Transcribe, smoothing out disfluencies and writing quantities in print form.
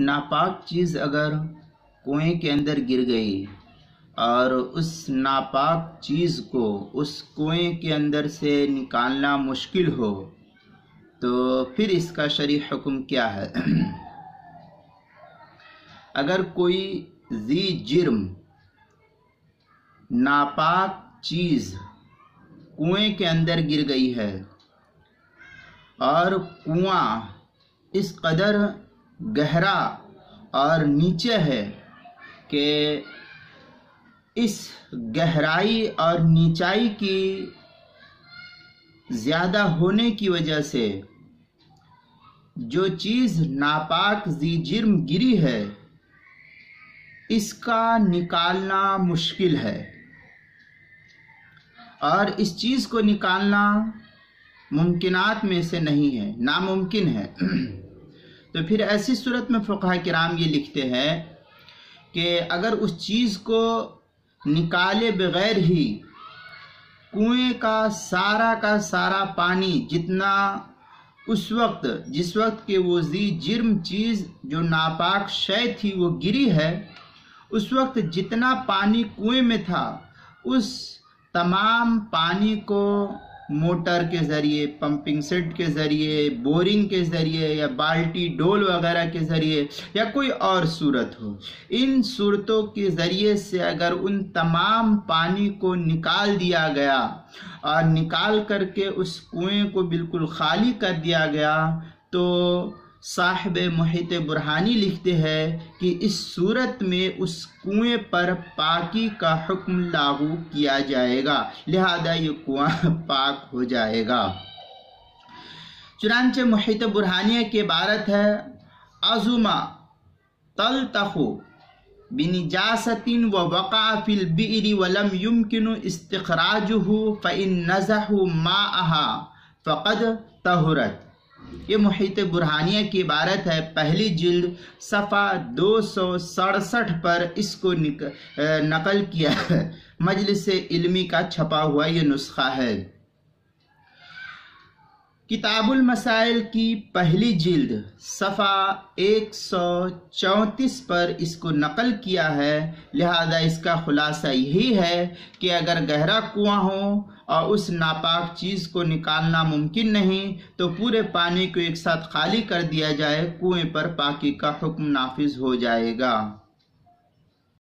ناپاک چیز اگر کنویں کے اندر گر گئی اور اس ناپاک چیز کو اس کنویں کے اندر سے نکالنا مشکل ہو تو پھر اس کا شرعی حکم کیا ہے؟ اگر کوئی ذی جرم ناپاک چیز کنویں کے اندر گر گئی ہے اور کنواں اس قدر گہرا اور نیچے ہے کہ اس گہرائی اور نیچائی کی زیادہ ہونے کی وجہ سے جو چیز ناپاک ذی جرم گری ہے اس کا نکالنا مشکل ہے اور اس چیز کو نکالنا ممکنات میں سے نہیں ہے، ناممکن ہے، تو پھر ایسی صورت میں فقہاء کرام یہ لکھتے ہیں کہ اگر اس چیز کو نکالے بغیر ہی کنویں کا سارا پانی جتنا اس وقت جس وقت کہ وہ ذی جرم چیز جو ناپاک شے تھی وہ گری ہے، اس وقت جتنا پانی کنویں میں تھا اس تمام پانی کو موٹر کے ذریعے، پمپنگ سیٹ کے ذریعے، بورنگ کے ذریعے یا بالٹی ڈول وغیرہ کے ذریعے یا کوئی اور صورت ہو، ان صورتوں کے ذریعے سے اگر ان تمام پانی کو نکال دیا گیا اور نکال کر کے اس کنویں کو بالکل خالی کر دیا گیا تو صاحب محیط برہانی لکھتے ہیں کہ اس صورت میں اس کنویں پر پاکی کا حکم لاگو کیا جائے گا، لہذا یہ کنواں پاک ہو جائے گا۔ چنانچہ محیط برہانیہ کی عبارت ہے عظما تلتخ بنجاست ووقع فی البئر ولم يمکن استخراجہ فإن نزحوا ماءها فقد طہرت۔ یہ محیط برہانیہ کی عبارت ہے، پہلی جلد صفحہ 267 پر اس کو نقل کیا ہے، مجلس علمی کا چھپا ہوا یہ نسخہ ہے۔ کتاب المسائل کی پہلی جلد صفحہ 134 پر اس کو نقل کیا ہے، لہذا اس کا خلاصہ یہی ہے کہ اگر گہرا کنواں ہو اور اس ناپاک چیز کو نکالنا ممکن نہیں تو پورے پانی کو ایک ساتھ خالی کر دیا جائے، کنویں پر پاکی کا حکم نافذ ہو جائے گا۔